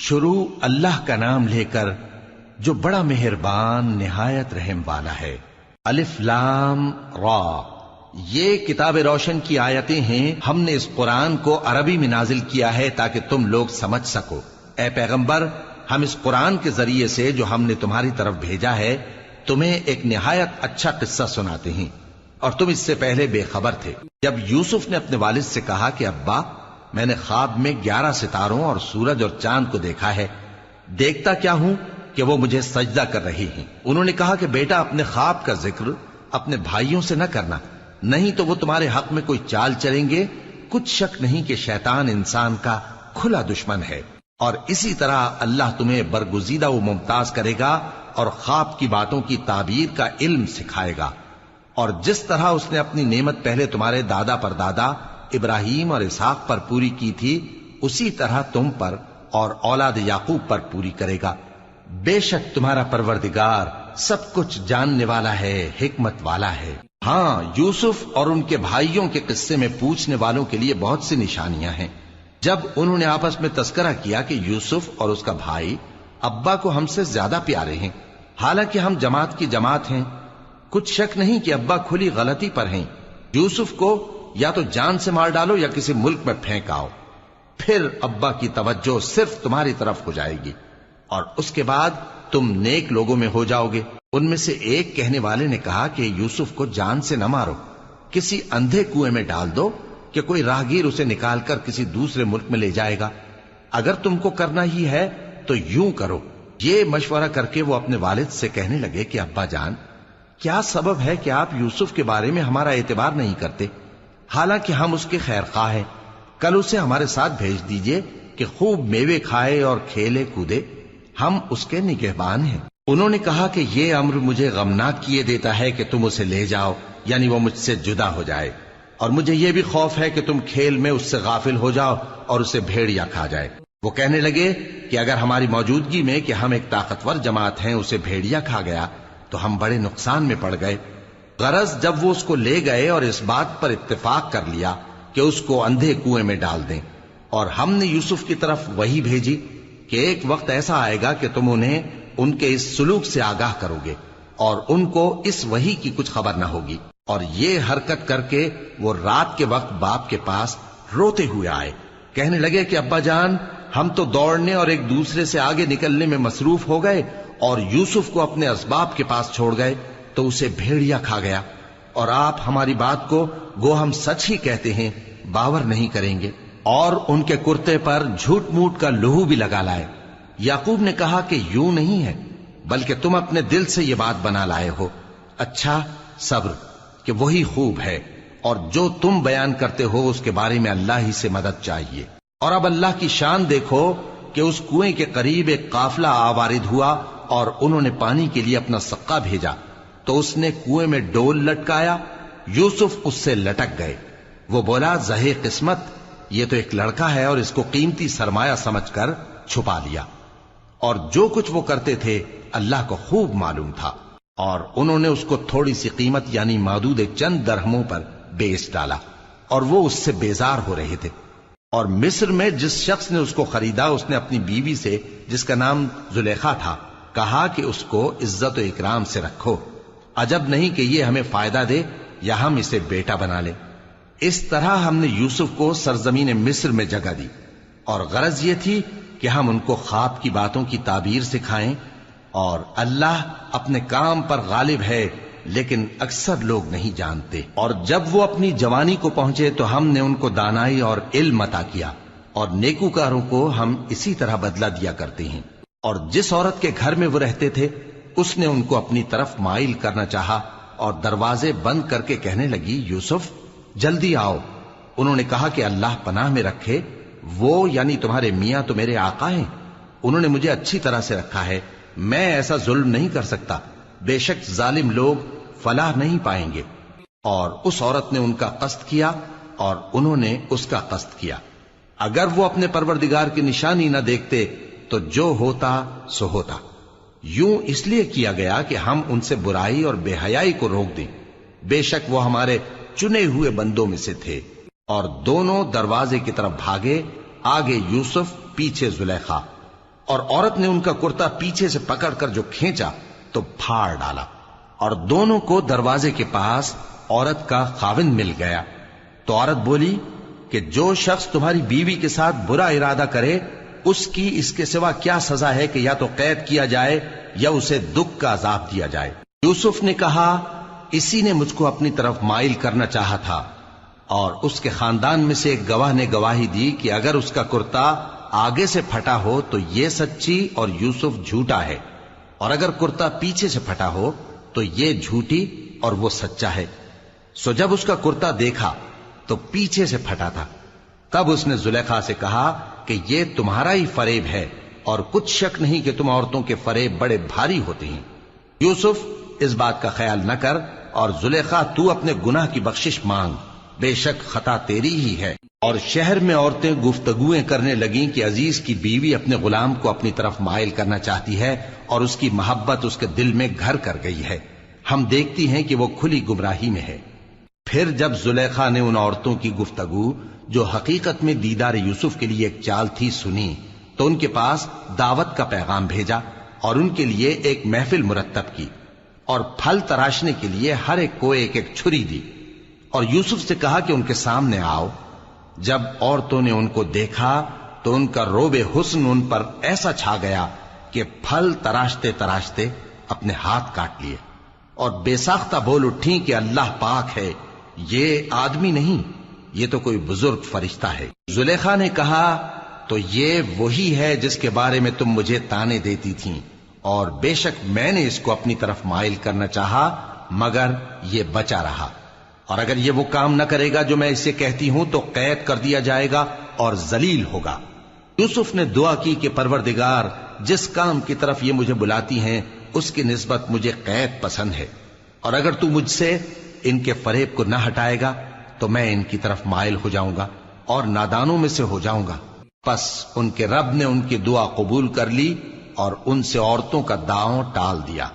شروع اللہ کا نام لے کر جو بڑا مہربان نہایت رحم والا ہے۔ الف لام را، یہ کتاب روشن کی آیتیں ہیں۔ ہم نے اس قرآن کو عربی میں نازل کیا ہے تاکہ تم لوگ سمجھ سکو۔ اے پیغمبر، ہم اس قرآن کے ذریعے سے جو ہم نے تمہاری طرف بھیجا ہے تمہیں ایک نہایت اچھا قصہ سناتے ہیں، اور تم اس سے پہلے بے خبر تھے۔ جب یوسف نے اپنے والد سے کہا کہ ابا، میں نے خواب میں 11 ستاروں اور سورج اور چاند کو دیکھا ہے، دیکھتا کیا ہوں کہ وہ مجھے سجدہ کر رہی ہیں۔ انہوں نے کہا کہ بیٹا، اپنے خواب کا ذکر اپنے بھائیوں سے نہ کرنا، نہیں تو وہ تمہارے حق میں کوئی چال چلیں گے۔ کچھ شک نہیں کہ شیطان انسان کا کھلا دشمن ہے، اور اسی طرح اللہ تمہیں برگزیدہ و ممتاز کرے گا اور خواب کی باتوں کی تعبیر کا علم سکھائے گا، اور جس طرح اس نے اپنی نعمت پہلے تمہارے دادا پر دادا ابراہیم اور اسحاق پر پوری کی تھی، اسی طرح تم پر اور اولاد یعقوب پر پوری کرے گا۔ بے شک تمہارا پروردگار سب کچھ جاننے والا ہے، حکمت والا ہے۔ ہاں، یوسف اور ان کے بھائیوں کے قصے میں پوچھنے والوں کے لیے بہت سی نشانیاں ہیں۔ جب انہوں نے آپس میں تذکرہ کیا کہ یوسف اور اس کا بھائی ابا کو ہم سے زیادہ پیارے ہیں، حالانکہ ہم جماعت کی جماعت ہیں، کچھ شک نہیں کہ ابا کھلی غلطی پر ہیں۔ یوسف کو یا تو جان سے مار ڈالو یا کسی ملک میں پھینک آؤ، پھر ابا کی توجہ صرف تمہاری طرف ہو جائے گی، اور اس کے بعد تم نیک لوگوں میں ہو جاؤ گے۔ ان میں سے ایک کہنے والے نے کہا کہ یوسف کو جان سے نہ مارو، کسی اندھے کنویں میں ڈال دو کہ کوئی راہگیر اسے نکال کر کسی دوسرے ملک میں لے جائے گا۔ اگر تم کو کرنا ہی ہے تو یوں کرو۔ یہ مشورہ کر کے وہ اپنے والد سے کہنے لگے کہ ابا جان، کیا سبب ہے کہ آپ یوسف کے بارے میں ہمارا اعتبار نہیں کرتے؟ حالانکہ ہم اس کے خیر خواہ ہیں، کل اسے ہمارے ساتھ بھیج دیجئے کہ خوب میوے کھائے اور کھیلے کودے، ہم اس کے نگہبان ہیں۔ انہوں نے کہا کہ یہ امر مجھے غمناک کیے دیتا ہے کہ تم اسے لے جاؤ، یعنی وہ مجھ سے جدا ہو جائے، اور مجھے یہ بھی خوف ہے کہ تم کھیل میں اس سے غافل ہو جاؤ اور اسے بھیڑیا کھا جائے۔ وہ کہنے لگے کہ اگر ہماری موجودگی میں کہ ہم ایک طاقتور جماعت ہیں اسے بھیڑیا کھا گیا تو ہم بڑے نقصان میں پڑ گئے۔ غرض جب وہ اس کو لے گئے اور اس بات پر اتفاق کر لیا کہ اس کو اندھے کنویں میں ڈال دیں، اور ہم نے یوسف کی طرف وحی بھیجی کہ ایک وقت ایسا آئے گا کہ تم انہیں ان کے اس سلوک سے آگاہ کرو گے، اور ان کو اس وحی کی کچھ خبر نہ ہوگی۔ اور یہ حرکت کر کے وہ رات کے وقت باپ کے پاس روتے ہوئے آئے، کہنے لگے کہ ابا جان، ہم تو دوڑنے اور ایک دوسرے سے آگے نکلنے میں مصروف ہو گئے اور یوسف کو اپنے اسباب کے پاس چھوڑ گئے تو اسے بھیڑیا کھا گیا، اور آپ ہماری بات کو گو ہم سچ ہی کہتے ہیں باور نہیں کریں گے۔ اور ان کے کرتے پر جھوٹ موٹ کا لہو بھی لگا لائے۔ یعقوب نے کہا کہ یوں نہیں ہے، بلکہ تم اپنے دل سے یہ بات بنا لائے ہو۔ اچھا، صبر کہ وہی خوب ہے، اور جو تم بیان کرتے ہو اس کے بارے میں اللہ ہی سے مدد چاہیے۔ اور اب اللہ کی شان دیکھو کہ اس کنویں کے قریب ایک قافلہ آوارد ہوا اور انہوں نے پانی کے لیے اپنا سقا بھیجا، تو اس نے کنویں میں ڈول لٹکایا، یوسف اس سے لٹک گئے۔ وہ بولا، زہے قسمت، یہ تو ایک لڑکا ہے، اور اس کو قیمتی سرمایہ سمجھ کر چھپا لیا۔ اور جو کچھ وہ کرتے تھے اللہ کو خوب معلوم تھا، اور انہوں نے اس کو تھوڑی سی قیمت یعنی معدود چند درہموں پر بیچ ڈالا، اور وہ اس سے بیزار ہو رہے تھے۔ اور مصر میں جس شخص نے اس کو خریدا، اس نے اپنی بیوی سے جس کا نام زلیخا تھا کہا کہ اس کو عزت و اکرام سے رکھو، عجب نہیں کہ یہ ہمیں فائدہ دے یا ہم اسے بیٹا بنا لیں۔ اس طرح ہم نے یوسف کو سرزمین مصر میں جگہ دی، اور غرض یہ تھی کہ ہم ان کو خواب کی باتوں کی تعبیر سکھائیں، اور اللہ اپنے کام پر غالب ہے لیکن اکثر لوگ نہیں جانتے۔ اور جب وہ اپنی جوانی کو پہنچے تو ہم نے ان کو دانائی اور علم عطا کیا، اور نیکوکاروں کو ہم اسی طرح بدلہ دیا کرتے ہیں۔ اور جس عورت کے گھر میں وہ رہتے تھے اس نے ان کو اپنی طرف مائل کرنا چاہا، اور دروازے بند کر کے کہنے لگی، یوسف جلدی آؤ۔ انہوں نے کہا کہ اللہ پناہ میں رکھے، وہ یعنی تمہارے میاں تو میرے آقا ہیں، انہوں نے مجھے اچھی طرح سے رکھا ہے، میں ایسا ظلم نہیں کر سکتا، بے شک ظالم لوگ فلاح نہیں پائیں گے۔ اور اس عورت نے ان کا قصد کیا اور انہوں نے اس کا قصد کیا۔ اگر وہ اپنے پروردگار کی نشانی نہ دیکھتے تو جو ہوتا سو ہوتا۔ یوں اس لیے کیا گیا کہ ہم ان سے برائی اور بے حیائی کو روک دیں، بے شک وہ ہمارے چنے ہوئے بندوں میں سے تھے۔ اور دونوں دروازے کی طرف بھاگے، آگے یوسف پیچھے زلیخا۔ اور عورت نے ان کا کرتا پیچھے سے پکڑ کر جو کھینچا تو پھاڑ ڈالا، اور دونوں کو دروازے کے پاس عورت کا خاوند مل گیا۔ تو عورت بولی کہ جو شخص تمہاری بیوی کے ساتھ برا ارادہ کرے اس کی اس کے سوا کیا سزا ہے کہ یا تو قید کیا جائے یا اسے دکھ کا عذاب دیا جائے۔ یوسف نے کہا اسی نے مجھ کو اپنی طرف مائل کرنا چاہا تھا، اور اس کے خاندان میں سے ایک گواہ نے گواہی دی کہ اگر اس کا کرتا آگے سے پھٹا ہو تو یہ سچی اور یوسف جھوٹا ہے، اور اگر کرتا پیچھے سے پھٹا ہو تو یہ جھوٹی اور وہ سچا ہے۔ سو جب اس کا کرتا دیکھا تو پیچھے سے پھٹا تھا، تب اس نے زلیخا سے کہا کہ یہ تمہارا ہی فریب ہے، اور کچھ شک نہیں کہ تم عورتوں کے فریب بڑے بھاری ہوتے ہیں۔ یوسف اس بات کا خیال نہ کر، اور زلیخا تو اپنے گناہ کی بخشش مانگ، بے شک خطا تیری ہی ہے۔ اور شہر میں عورتیں گفتگویں کرنے لگیں کہ عزیز کی بیوی اپنے غلام کو اپنی طرف مائل کرنا چاہتی ہے اور اس کی محبت اس کے دل میں گھر کر گئی ہے، ہم دیکھتی ہیں کہ وہ کھلی گمراہی میں ہے۔ پھر جب زلیخا نے ان عورتوں کی گفتگو جو حقیقت میں دیدار یوسف کے لیے ایک چال تھی سنی، تو ان کے پاس دعوت کا پیغام بھیجا اور ان کے لیے ایک محفل مرتب کی، اور پھل تراشنے کے لیے ہر ایک کو ایک ایک چھری دی، اور یوسف سے کہا کہ ان کے سامنے آؤ۔ جب عورتوں نے ان کو دیکھا تو ان کا روب حسن ان پر ایسا چھا گیا کہ پھل تراشتے تراشتے اپنے ہاتھ کاٹ لیے، اور بے ساختہ بول اٹھی کہ اللہ پاک ہے، یہ آدمی نہیں، یہ تو کوئی بزرگ فرشتہ ہے۔ زلیخا نے کہا تو یہ وہی ہے جس کے بارے میں تم مجھے تانے دیتی تھیں، اور بے شک میں نے اس کو اپنی طرف مائل کرنا چاہا مگر یہ بچا رہا، اور اگر یہ وہ کام نہ کرے گا جو میں اسے کہتی ہوں تو قید کر دیا جائے گا اور ذلیل ہوگا۔ یوسف نے دعا کی کہ پروردگار جس کام کی طرف یہ مجھے بلاتی ہیں اس کی نسبت مجھے قید پسند ہے، اور اگر تو مجھ سے ان کے فریب کو نہ ہٹائے گا تو میں ان کی طرف مائل ہو جاؤں گا اور نادانوں میں سے ہو جاؤں گا۔ پس ان کے رب نے ان کی دعا قبول کر لی اور ان سے عورتوں کا داؤں ٹال دیا،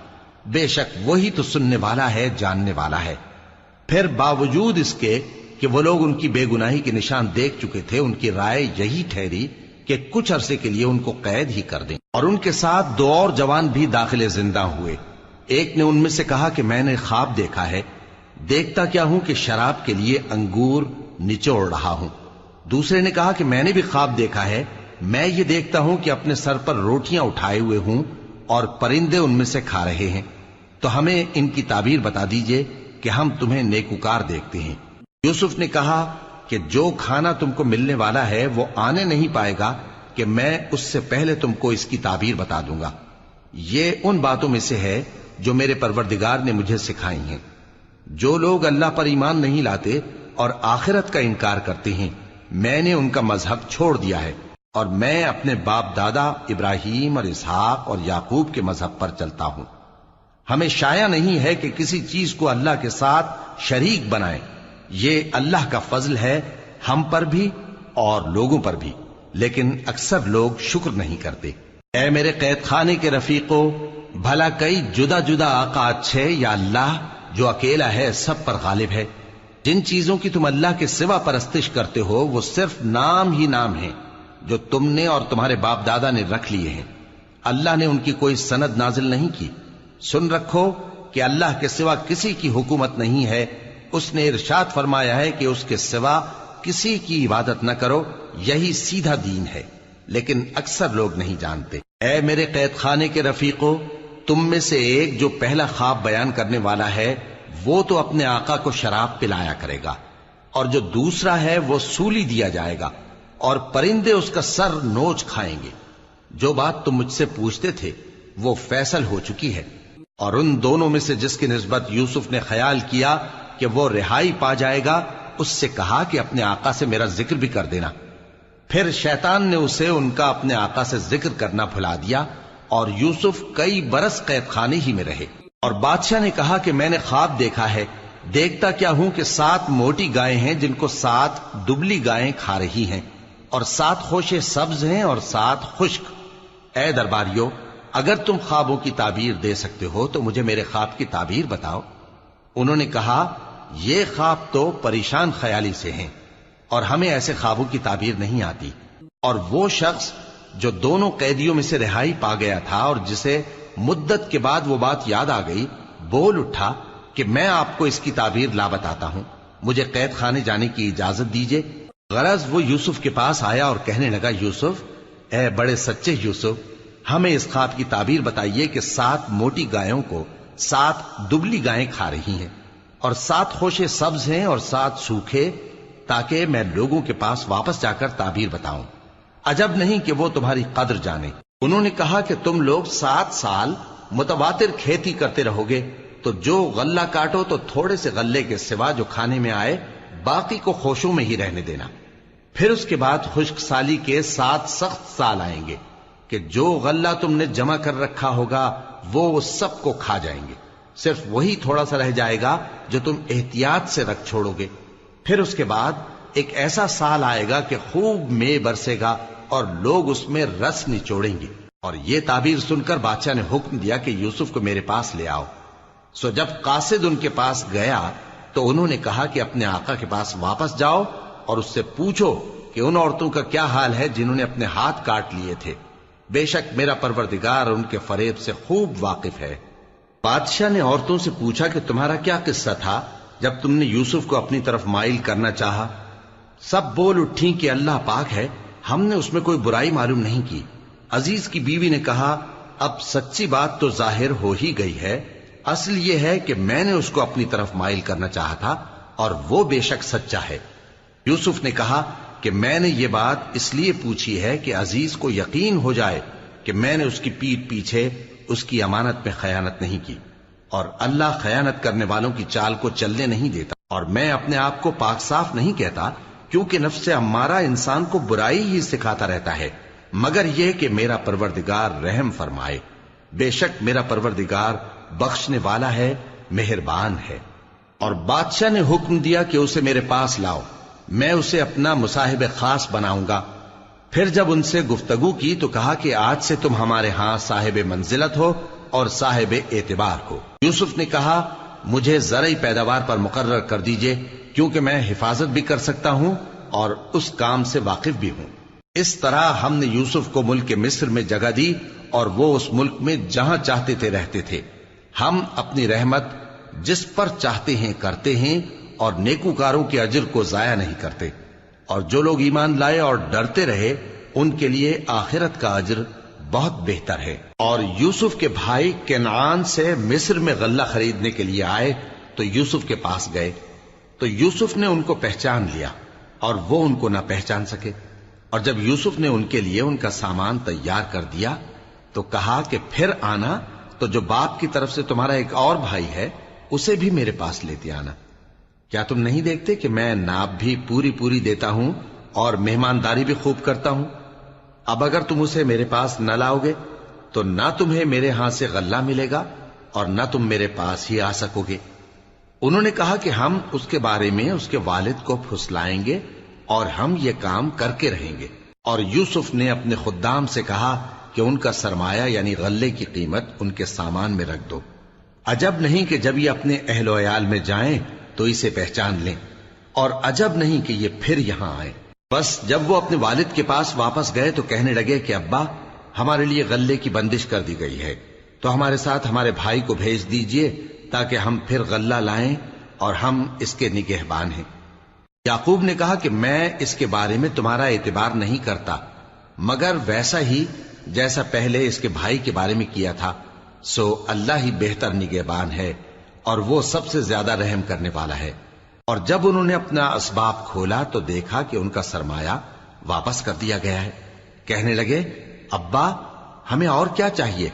بے شک وہی تو سننے والا ہے، جاننے والا ہے۔ پھر باوجود اس کے کہ وہ لوگ ان کی بے گناہی کے نشان دیکھ چکے تھے، ان کی رائے یہی ٹھہری کہ کچھ عرصے کے لیے ان کو قید ہی کر دیں، اور ان کے ساتھ دو اور جوان بھی داخل زندہ ہوئے۔ ایک نے ان میں سے کہا کہ میں نے خواب دیکھا ہے، دیکھتا کیا ہوں کہ شراب کے لیے انگور نچوڑ رہا ہوں۔ دوسرے نے کہا کہ میں نے بھی خواب دیکھا ہے، میں یہ دیکھتا ہوں کہ اپنے سر پر روٹیاں اٹھائے ہوئے ہوں اور پرندے ان میں سے کھا رہے ہیں، تو ہمیں ان کی تعبیر بتا دیجئے کہ ہم تمہیں نیکوکار دیکھتے ہیں۔ یوسف نے کہا کہ جو کھانا تم کو ملنے والا ہے وہ آنے نہیں پائے گا کہ میں اس سے پہلے تم کو اس کی تعبیر بتا دوں گا۔ یہ ان باتوں میں سے ہے جو میرے پروردگار نے مجھے سکھائی ہیں۔ جو لوگ اللہ پر ایمان نہیں لاتے اور آخرت کا انکار کرتے ہیں، میں نے ان کا مذہب چھوڑ دیا ہے، اور میں اپنے باپ دادا ابراہیم اور اسحاق اور یعقوب کے مذہب پر چلتا ہوں۔ ہمیں شایع نہیں ہے کہ کسی چیز کو اللہ کے ساتھ شریک بنائیں، یہ اللہ کا فضل ہے ہم پر بھی اور لوگوں پر بھی، لیکن اکثر لوگ شکر نہیں کرتے۔ اے میرے قید خانے کے رفیقو، بھلا کئی جدا جدا آقا اچھے یا اللہ جو اکیلا ہے سب پر غالب ہے؟ جن چیزوں کی تم اللہ کے سوا پرستش کرتے ہو وہ صرف نام ہی نام ہیں جو تم نے اور تمہارے باپ دادا نے رکھ لیے ہیں، اللہ نے ان کی کوئی سند نازل نہیں کی۔ سن رکھو کہ اللہ کے سوا کسی کی حکومت نہیں ہے، اس نے ارشاد فرمایا ہے کہ اس کے سوا کسی کی عبادت نہ کرو، یہی سیدھا دین ہے، لیکن اکثر لوگ نہیں جانتے۔ اے میرے قید خانے کے رفیقو، تم میں سے ایک جو پہلا خواب بیان کرنے والا ہے وہ تو اپنے آقا کو شراب پلایا کرے گا، اور جو دوسرا ہے وہ سولی دیا جائے گا، اور پرندے اس کا سر نوچ کھائیں گے۔ جو بات تم مجھ سے پوچھتے تھے وہ فیصل ہو چکی ہے، اور ان دونوں میں سے جس کی نسبت یوسف نے خیال کیا کہ وہ رہائی پا جائے گا، اس سے کہا کہ اپنے آقا سے میرا ذکر بھی کر دینا۔ پھر شیطان نے اسے ان کا اپنے آقا سے ذکر کرنا بھلا دیا، اور یوسف کئی برس قید خانے ہی میں رہے۔ اور بادشاہ نے کہا کہ میں نے خواب دیکھا ہے، دیکھتا کیا ہوں کہ 7 موٹی گائیں ہیں جن کو 7 دبلی گائیں کھا رہی ہیں، اور 7 خوشے سبز ہیں اور 7 خشک۔ اے درباریو، اگر تم خوابوں کی تعبیر دے سکتے ہو تو مجھے میرے خواب کی تعبیر بتاؤ۔ انہوں نے کہا یہ خواب تو پریشان خیالی سے ہیں، اور ہمیں ایسے خوابوں کی تعبیر نہیں آتی۔ اور وہ شخص جو دونوں قیدیوں میں سے رہائی پا گیا تھا اور جسے مدت کے بعد وہ بات یاد آ گئی، بول اٹھا کہ میں آپ کو اس کی تعبیر لا بتاتا ہوں، مجھے قید خانے جانے کی اجازت دیجیے۔ غرض وہ یوسف کے پاس آیا اور کہنے لگا، یوسف، اے بڑے سچے یوسف، ہمیں اس خواب کی تعبیر بتائیے کہ 7 موٹی گایوں کو 7 دبلی گائیں کھا رہی ہیں، اور 7 خوشے سبز ہیں اور 7 سوکھے، تاکہ میں لوگوں کے پاس واپس جا کر تعبیر بتاؤں۔ عجب نہیں کہ وہ تمہاری قدر جانے۔ انہوں نے کہا کہ تم لوگ 7 سال متواتر کھیتی کرتے رہو گے، تو جو غلہ کاٹو تو تھوڑے سے غلے کے سوا جو کھانے میں آئے باقی کو خوشوں میں ہی رہنے دینا۔ پھر اس کے بعد خشک سالی کے 7 سخت سال آئیں گے کہ جو غلہ تم نے جمع کر رکھا ہوگا وہ سب کو کھا جائیں گے، صرف وہی تھوڑا سا رہ جائے گا جو تم احتیاط سے رکھ چھوڑو گے۔ پھر اس کے بعد ایک ایسا سال آئے گا کہ خوب مے برسے گا اور لوگ اس میں رس نچوڑیں گے۔ اور یہ تعبیر سن کر بادشاہ نے حکم دیا کہ یوسف کو میرے پاس لے آؤ۔ سو جب قاصد ان کے پاس گیا تو انہوں نے کہا کہ اپنے آقا کے پاس واپس جاؤ اور اس سے پوچھو کہ ان عورتوں کا کیا حال ہے جنہوں نے اپنے ہاتھ کاٹ لیے تھے، بے شک میرا پروردگار ان کے فریب سے خوب واقف ہے۔ بادشاہ نے عورتوں سے پوچھا کہ تمہارا کیا قصہ تھا جب تم نے یوسف کو اپنی طرف مائل کرنا چاہا؟ سب بول اٹھیں کہ اللہ پاک ہے، ہم نے اس میں کوئی برائی معلوم نہیں کی۔ عزیز کی بیوی نے کہا، اب سچی بات تو ظاہر ہو ہی گئی ہے، اصل یہ ہے کہ میں نے اس کو اپنی طرف مائل کرنا چاہا تھا اور وہ بے شک سچا ہے۔ یوسف نے کہا کہ میں نے یہ بات اس لیے پوچھی ہے کہ عزیز کو یقین ہو جائے کہ میں نے اس کی پیٹھ پیچھے اس کی امانت میں خیانت نہیں کی، اور اللہ خیانت کرنے والوں کی چال کو چلنے نہیں دیتا، اور میں اپنے آپ کو پاک صاف نہیں کہتا، کیونکہ نفس امارہ انسان کو برائی ہی سکھاتا رہتا ہے، مگر یہ کہ میرا پروردگار رحم فرمائے، بے شک میرا پروردگار بخشنے والا ہے، مہربان ہے۔ اور بادشاہ نے حکم دیا کہ اسے میرے پاس لاؤ، میں اسے اپنا مصاحب خاص بناؤں گا۔ پھر جب ان سے گفتگو کی تو کہا کہ آج سے تم ہمارے ہاں صاحب منزلت ہو اور صاحب اعتبار ہو۔ یوسف نے کہا، مجھے زرعی پیداوار پر مقرر کر دیجئے، کیونکہ میں حفاظت بھی کر سکتا ہوں اور اس کام سے واقف بھی ہوں۔ اس طرح ہم نے یوسف کو ملک مصر میں جگہ دی اور وہ اس ملک میں جہاں چاہتے تھے رہتے تھے۔ ہم اپنی رحمت جس پر چاہتے ہیں کرتے ہیں اور نیکوکاروں کے اجر کو ضائع نہیں کرتے، اور جو لوگ ایمان لائے اور ڈرتے رہے ان کے لیے آخرت کا اجر بہت بہتر ہے۔ اور یوسف کے بھائی کنعان سے مصر میں غلہ خریدنے کے لیے آئے تو یوسف کے پاس گئے، تو یوسف نے ان کو پہچان لیا اور وہ ان کو نہ پہچان سکے۔ اور جب یوسف نے ان کے لیے ان کا سامان تیار کر دیا تو کہا کہ پھر آنا تو جو باپ کی طرف سے تمہارا ایک اور بھائی ہے اسے بھی میرے پاس لیتے آنا۔ کیا تم نہیں دیکھتے کہ میں ناب بھی پوری پوری دیتا ہوں اور مہمانداری بھی خوب کرتا ہوں؟ اب اگر تم اسے میرے پاس نہ لاؤ گے تو نہ تمہیں میرے ہاں سے غلہ ملے گا اور نہ تم میرے پاس ہی آ سکو گے۔ انہوں نے کہا کہ ہم اس کے بارے میں اس کے والد کو پھسلائیں گے اور ہم یہ کام کر کے رہیں گے۔ اور یوسف نے اپنے خدام سے کہا کہ ان کا سرمایہ یعنی غلے کی قیمت ان کے سامان میں رکھ دو۔ عجب نہیں کہ جب یہ اپنے اہل و عیال میں جائیں تو اسے پہچان لیں، اور عجب نہیں کہ یہ پھر یہاں آئیں۔ بس جب وہ اپنے والد کے پاس واپس گئے تو کہنے لگے کہ ابا، ہمارے لیے غلے کی بندش کر دی گئی ہے، تو ہمارے ساتھ ہمارے بھائی کو بھیج دیجئے تاکہ ہم پھر غلہ لائیں اور ہم اس کے نگہبان ہیں۔ یعقوب نے کہا کہ میں اس کے بارے میں تمہارا اعتبار نہیں کرتا، مگر ویسا ہی جیسا پہلے اس کے بھائی کے بارے میں کیا تھا، سو اللہ ہی بہتر نگہبان ہے اور وہ سب سے زیادہ رحم کرنے والا ہے۔ اور جب انہوں نے اپنا اسباب کھولا تو دیکھا کہ ان کا سرمایہ واپس کر دیا گیا ہے۔ کہنے لگے، ابا ہمیں اور کیا چاہیے؟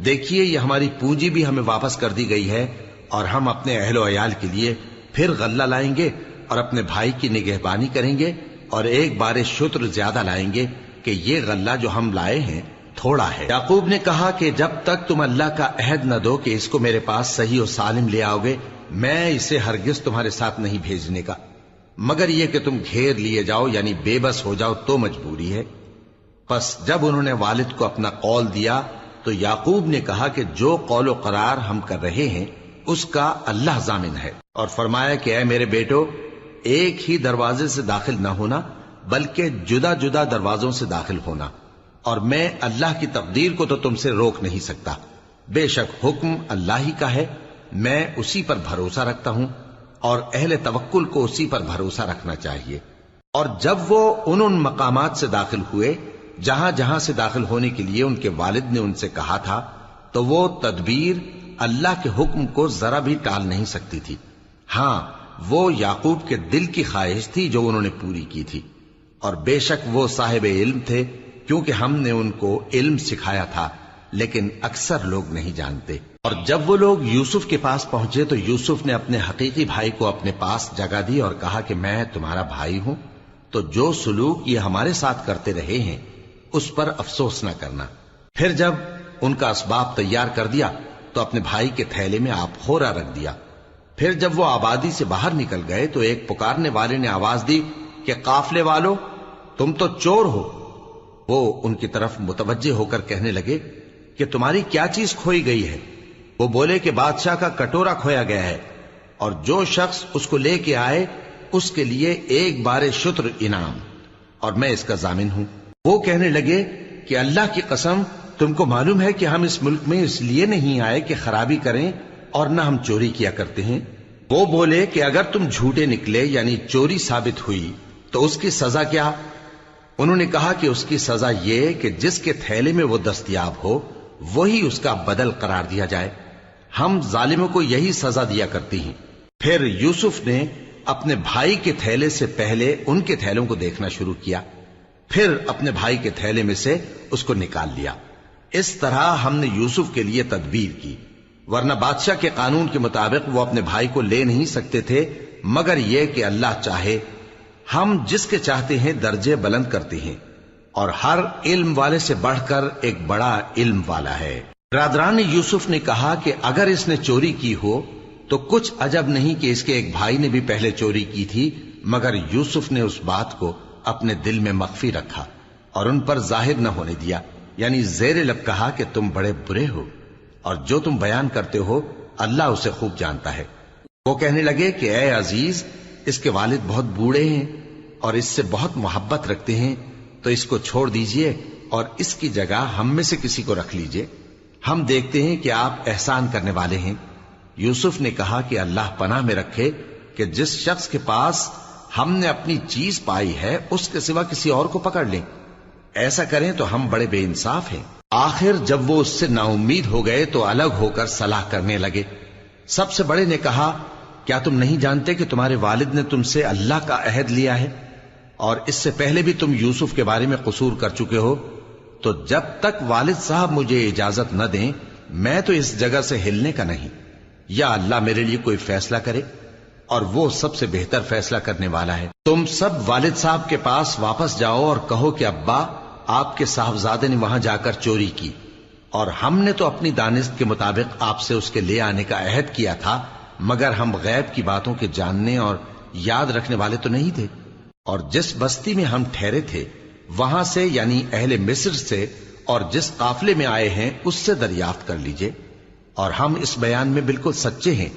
دیکھیے یہ ہماری پونجی بھی ہمیں واپس کر دی گئی ہے، اور ہم اپنے اہل و عیال کے لیے پھر غلہ لائیں گے اور اپنے بھائی کی نگہبانی کریں گے، اور ایک بار شتر زیادہ لائیں گے کہ یہ غلہ جو ہم لائے ہیں تھوڑا ہے۔ یعقوب نے کہا کہ جب تک تم اللہ کا عہد نہ دو کہ اس کو میرے پاس صحیح و سالم لے آؤ گے، میں اسے ہرگز تمہارے ساتھ نہیں بھیجنے کا، مگر یہ کہ تم گھیر لیے جاؤ یعنی بے بس ہو جاؤ تو مجبوری ہے۔ پس جب انہوں نے والد کو اپنا قول دیا تو یعقوب نے کہا کہ جو قول و قرار ہم کر رہے ہیں اس کا اللہ ضامن ہے، اور فرمایا کہ اے میرے بیٹو، ایک ہی دروازے سے داخل نہ ہونا بلکہ جدا جدا دروازوں سے داخل ہونا، اور میں اللہ کی تقدیر کو تو تم سے روک نہیں سکتا. بے شک حکم اللہ ہی کا ہے، میں اسی پر بھروسہ رکھتا ہوں، اور اہل توکل کو اسی پر بھروسہ رکھنا چاہیے. اور جب وہ ان مقامات سے داخل ہوئے جہاں جہاں سے داخل ہونے کے لیے ان کے والد نے ان سے کہا تھا، تو وہ تدبیر اللہ کے حکم کو ذرا بھی ٹال نہیں سکتی تھی. ہاں، وہ یعقوب کے دل کی خواہش تھی جو انہوں نے پوری کی تھی، اور بے شک وہ صاحب علم تھے، کیونکہ ہم نے ان کو علم سکھایا تھا، لیکن اکثر لوگ نہیں جانتے. اور جب وہ لوگ یوسف کے پاس پہنچے تو یوسف نے اپنے حقیقی بھائی کو اپنے پاس جگہ دی اور کہا کہ میں تمہارا بھائی ہوں، تو جو سلوک یہ ہمارے ساتھ کرتے رہے ہیں اس پر افسوس نہ کرنا. پھر جب ان کا اسباب تیار کر دیا تو اپنے بھائی کے تھیلے میں آپ خورا رکھ دیا. پھر جب وہ آبادی سے باہر نکل گئے تو ایک پکارنے والے نے آواز دی کہ قافلے والو، تم تو چور ہو. وہ ان کی طرف متوجہ ہو کر کہنے لگے کہ تمہاری کیا چیز کھوئی گئی ہے؟ وہ بولے کہ بادشاہ کا کٹورا کھویا گیا ہے، اور جو شخص اس کو لے کے آئے اس کے لیے ایک بار شتر انعام، اور میں اس کا ضامن ہوں. وہ کہنے لگے کہ اللہ کی قسم، تم کو معلوم ہے کہ ہم اس ملک میں اس لیے نہیں آئے کہ خرابی کریں، اور نہ ہم چوری کیا کرتے ہیں. وہ بولے کہ اگر تم جھوٹے نکلے یعنی چوری ثابت ہوئی تو اس کی سزا کیا؟ انہوں نے کہا کہ اس کی سزا یہ کہ جس کے تھیلے میں وہ دستیاب ہو وہی اس کا بدل قرار دیا جائے. ہم ظالموں کو یہی سزا دیا کرتی ہیں. پھر یوسف نے اپنے بھائی کے تھیلے سے پہلے ان کے تھیلوں کو دیکھنا شروع کیا، پھر اپنے بھائی کے تھیلے میں سے اس کو نکال لیا. اس طرح ہم نے یوسف کے لیے تدبیر کی، ورنہ بادشاہ کے قانون کے مطابق وہ اپنے بھائی کو لے نہیں سکتے تھے مگر یہ کہ اللہ چاہے. ہم جس کے چاہتے ہیں درجے بلند کرتے ہیں، اور ہر علم والے سے بڑھ کر ایک بڑا علم والا ہے. برادران یوسف نے کہا کہ اگر اس نے چوری کی ہو تو کچھ عجب نہیں کہ اس کے ایک بھائی نے بھی پہلے چوری کی تھی، مگر یوسف نے اس بات کو اپنے دل میں مخفی رکھا اور ان پر ظاہر نہ ہونے دیا. یعنی زیر لب کہا کہ تم بڑے برے ہو، اور جو تم بیان کرتے ہو اللہ اسے خوب جانتا ہے. وہ کہنے لگے کہ اے عزیز، اس کے والد بہت بوڑھے ہیں اور اس سے بہت محبت رکھتے ہیں، تو اس کو چھوڑ دیجئے اور اس کی جگہ ہم میں سے کسی کو رکھ لیجئے. ہم دیکھتے ہیں کہ آپ احسان کرنے والے ہیں. یوسف نے کہا کہ اللہ پناہ میں رکھے کہ جس شخص کے پاس ہم نے اپنی چیز پائی ہے اس کے سوا کسی اور کو پکڑ لیں. ایسا کریں تو ہم بڑے بے انصاف ہیں. آخر جب وہ اس سے نا امید ہو گئے تو الگ ہو کر صلاح کرنے لگے. سب سے بڑے نے کہا کیا تم نہیں جانتے کہ تمہارے والد نے تم سے اللہ کا عہد لیا ہے، اور اس سے پہلے بھی تم یوسف کے بارے میں قصور کر چکے ہو؟ تو جب تک والد صاحب مجھے اجازت نہ دیں میں تو اس جگہ سے ہلنے کا نہیں. یا اللہ میرے لیے کوئی فیصلہ کرے، اور وہ سب سے بہتر فیصلہ کرنے والا ہے. تم سب والد صاحب کے پاس واپس جاؤ اور کہو کہ ابا، آپ کے صاحبزادے نے وہاں جا کر چوری کی، اور ہم نے تو اپنی دانست کے مطابق آپ سے اس کے لے آنے کا عہد کیا تھا، مگر ہم غیب کی باتوں کے جاننے اور یاد رکھنے والے تو نہیں تھے. اور جس بستی میں ہم ٹھہرے تھے وہاں سے یعنی اہل مصر سے اور جس قافلے میں آئے ہیں اس سے دریافت کر لیجئے، اور ہم اس بیان میں بالکل سچے ہیں.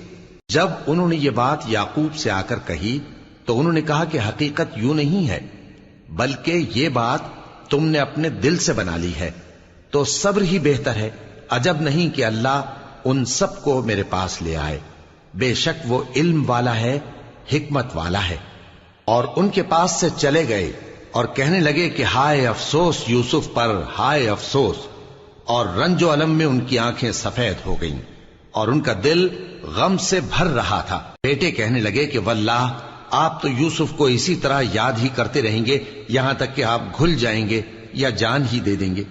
جب انہوں نے یہ بات یعقوب سے آ کر کہی تو انہوں نے کہا کہ حقیقت یوں نہیں ہے، بلکہ یہ بات تم نے اپنے دل سے بنا لی ہے، تو صبر ہی بہتر ہے. عجب نہیں کہ اللہ ان سب کو میرے پاس لے آئے. بے شک وہ علم والا ہے، حکمت والا ہے. اور ان کے پاس سے چلے گئے اور کہنے لگے کہ ہائے افسوس یوسف پر، ہائے افسوس. اور رنج و الم میں ان کی آنکھیں سفید ہو گئیں اور ان کا دل غم سے بھر رہا تھا. بیٹے کہنے لگے کہ واللہ آپ تو یوسف کو اسی طرح یاد ہی کرتے رہیں گے یہاں تک کہ آپ گھل جائیں گے یا جان ہی دے دیں گے.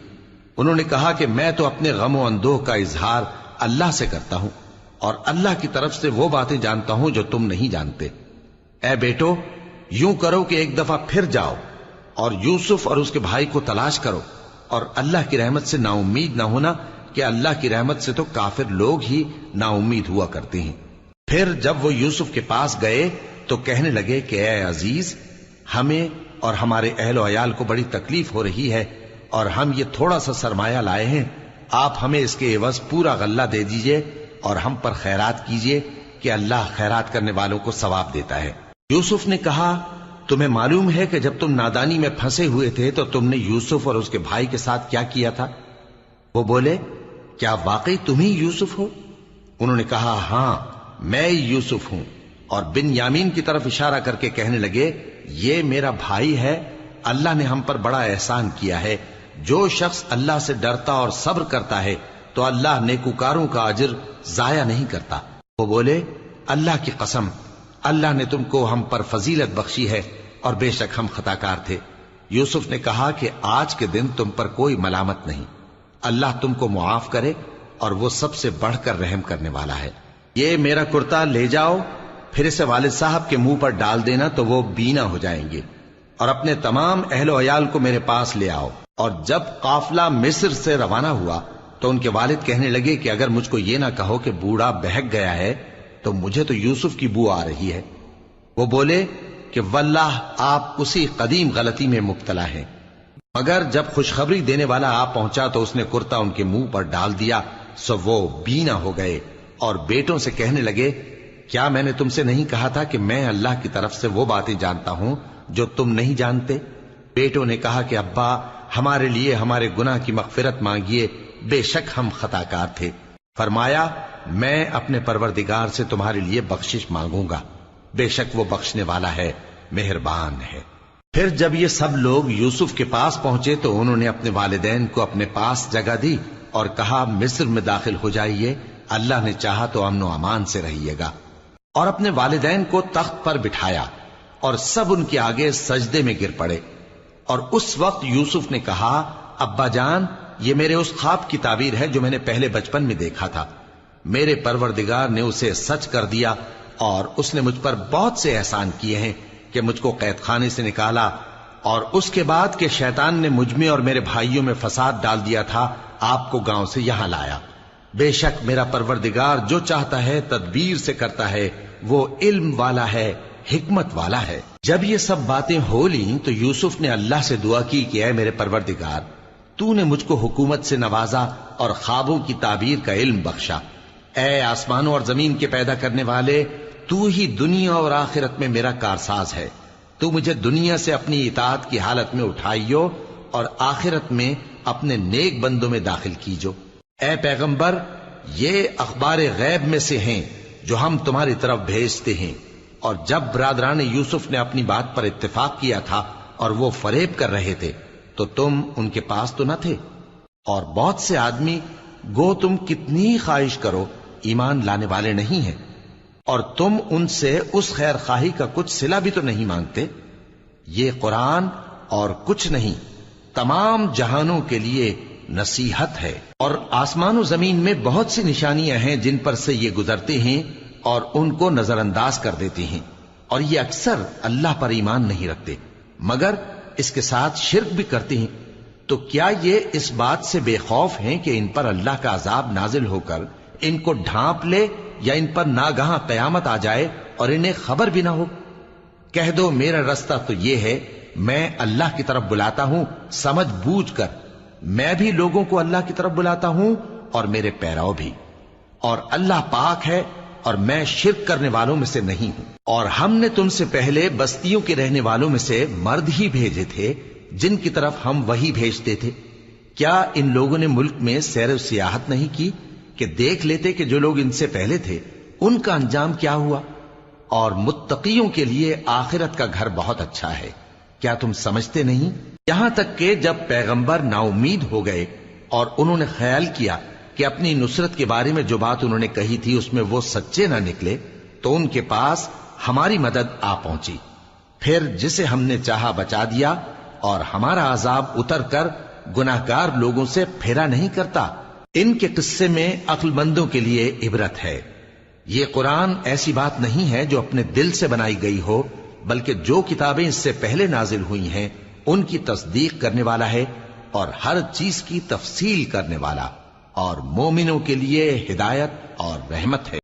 انہوں نے کہا کہ میں تو اپنے غم و اندوہ کا اظہار اللہ سے کرتا ہوں، اور اللہ کی طرف سے وہ باتیں جانتا ہوں جو تم نہیں جانتے. اے بیٹو، یوں کرو کہ ایک دفعہ پھر جاؤ اور یوسف اور اس کے بھائی کو تلاش کرو، اور اللہ کی رحمت سے نا امید نہ ہونا کہ اللہ کی رحمت سے تو کافر لوگ ہی نا امید ہوا کرتے ہیں. پھر جب وہ یوسف کے پاس گئے تو کہنے لگے کہ اے عزیز، ہمیں اور ہمارے اہل و عیال کو بڑی تکلیف ہو رہی ہے، اور ہم یہ تھوڑا سا سرمایہ لائے ہیں، آپ ہمیں اس کے عوض پورا غلہ دے دیجئے اور ہم پر خیرات کیجئے کہ اللہ خیرات کرنے والوں کو ثواب دیتا ہے. یوسف نے کہا تمہیں معلوم ہے کہ جب تم نادانی میں پھنسے ہوئے تھے تو تم نے یوسف اور اس کے بھائی کے ساتھ کیا کیا تھا؟ وہ بولے کیا واقعی تم ہی یوسف ہو؟ انہوں نے کہا ہاں میں یوسف ہوں، اور بن یامین کی طرف اشارہ کر کے کہنے لگے یہ میرا بھائی ہے، اللہ نے ہم پر بڑا احسان کیا ہے، جو شخص اللہ سے ڈرتا اور صبر کرتا ہے تو اللہ نیکوکاروں کا اجر ضائع نہیں کرتا۔ وہ بولے اللہ کی قسم اللہ نے تم کو ہم پر فضیلت بخشی ہے اور بے شک ہم خطاکار تھے۔ یوسف نے کہا کہ آج کے دن تم پر کوئی ملامت نہیں، اللہ تم کو معاف کرے اور وہ سب سے بڑھ کر رحم کرنے والا ہے۔ یہ میرا کرتا لے جاؤ، پھر اسے والد صاحب کے منہ پر ڈال دینا تو وہ بینا ہو جائیں گے، اور اپنے تمام اہل و عیال کو میرے پاس لے آؤ۔ اور جب قافلہ مصر سے روانہ ہوا تو ان کے والد کہنے لگے کہ اگر مجھ کو یہ نہ کہو کہ بوڑھا بہک گیا ہے تو مجھے تو یوسف کی بو آ رہی ہے۔ وہ بولے کہ واللہ آپ اسی قدیم غلطی میں مبتلا ہیں۔ مگر جب خوشخبری دینے والا آپ پہنچا تو اس نے کرتا ان کے منہ پر ڈال دیا، سو وہ بینا ہو گئے اور بیٹوں سے کہنے لگے کیا میں نے تم سے نہیں کہا تھا کہ میں اللہ کی طرف سے وہ باتیں جانتا ہوں جو تم نہیں جانتے؟ بیٹوں نے کہا کہ ابا ہمارے لیے ہمارے گناہ کی مغفرت مانگیے، بے شک ہم خطاکار تھے۔ فرمایا میں اپنے پروردگار سے تمہارے لیے بخشش مانگوں گا، بے شک وہ بخشنے والا ہے، مہربان ہے۔ پھر جب یہ سب لوگ یوسف کے پاس پہنچے تو انہوں نے اپنے والدین کو اپنے پاس جگہ دی اور کہا مصر میں داخل ہو جائیے، اللہ نے چاہا تو امن و امان سے رہیے گا۔ اور اپنے والدین کو تخت پر بٹھایا اور سب ان کے آگے سجدے میں گر پڑے۔ اور اس وقت یوسف نے کہا ابا جان یہ میرے اس خواب کی تعبیر ہے جو میں نے پہلے بچپن میں دیکھا تھا، میرے پروردگار نے اسے سچ کر دیا اور اس نے مجھ پر بہت سے احسان کیے ہیں کہ مجھ کو قید خانے سے نکالا، اور اس کے بعد کہ شیطان نے مجھ میں اور میرے بھائیوں میں فساد ڈال دیا تھا آپ کو گاؤں سے یہاں لایا۔ بے شک میرا پروردگار جو چاہتا ہے تدبیر سے کرتا ہے، وہ علم والا ہے، حکمت والا ہے۔ جب یہ سب باتیں ہو لیں تو یوسف نے اللہ سے دعا کی کہ اے میرے پروردگار تو نے مجھ کو حکومت سے نوازا اور خوابوں کی تعبیر کا علم بخشا۔ اے آسمانوں اور زمین کے پیدا کرنے والے، تو ہی دنیا اور آخرت میں میرا کارساز ہے، تو مجھے دنیا سے اپنی اطاعت کی حالت میں اٹھائیو اور آخرت میں اپنے نیک بندوں میں داخل کیجو۔ اے پیغمبر یہ اخبار غیب میں سے ہیں جو ہم تمہاری طرف بھیجتے ہیں۔ اور جب برادران یوسف نے اپنی بات پر اتفاق کیا تھا اور وہ فریب کر رہے تھے تو تم ان کے پاس تو نہ تھے، اور بہت سے آدمی گو تم کتنی خواہش کرو ایمان لانے والے نہیں ہیں، اور تم ان سے اس خیر خواہی کا کچھ صلہ بھی تو نہیں مانگتے۔ یہ قرآن اور کچھ نہیں تمام جہانوں کے لیے نصیحت ہے، اور آسمان و زمین میں بہت سی نشانیاں ہیں جن پر سے یہ گزرتے ہیں اور ان کو نظر انداز کر دیتے ہیں، اور یہ اکثر اللہ پر ایمان نہیں رکھتے مگر اس کے ساتھ شرک بھی کرتے ہیں۔ تو کیا یہ اس بات سے بے خوف ہیں کہ ان پر اللہ کا عذاب نازل ہو کر ان کو ڈھانپ لے یا ان پر ناگہاں قیامت آ جائے اور انہیں خبر بھی نہ ہو؟ کہہ دو میرا رستہ تو یہ ہے، میں اللہ کی طرف بلاتا ہوں سمجھ بوجھ کر، میں بھی لوگوں کو اللہ کی طرف بلاتا ہوں اور میرے پیراؤ بھی، اور اللہ پاک ہے اور میں شرک کرنے والوں میں سے نہیں ہوں۔ اور ہم نے تم سے پہلے بستیوں کے رہنے والوں میں سے مرد ہی بھیجے تھے جن کی طرف ہم وہی بھیجتے تھے۔ کیا ان لوگوں نے ملک میں سیر و سیاحت نہیں کی کہ دیکھ لیتے کہ جو لوگ ان سے پہلے تھے ان کا انجام کیا ہوا؟ اور متقیوں کے لیے آخرت کا گھر بہت اچھا ہے، کیا تم سمجھتے نہیں؟ یہاں تک کہ جب پیغمبر نا امید ہو گئے اور انہوں نے خیال کیا کہ اپنی نصرت کے بارے میں جو بات انہوں نے کہی تھی اس میں وہ سچے نہ نکلے، تو ان کے پاس ہماری مدد آ پہنچی، پھر جسے ہم نے چاہا بچا دیا، اور ہمارا عذاب اتر کر گناہگار لوگوں سے پھیرا نہیں کرتا۔ ان کے قصے میں عقل مندوں کے لیے عبرت ہے۔ یہ قرآن ایسی بات نہیں ہے جو اپنے دل سے بنائی گئی ہو، بلکہ جو کتابیں اس سے پہلے نازل ہوئی ہیں ان کی تصدیق کرنے والا ہے اور ہر چیز کی تفصیل کرنے والا، اور مومنوں کے لیے ہدایت اور رحمت ہے۔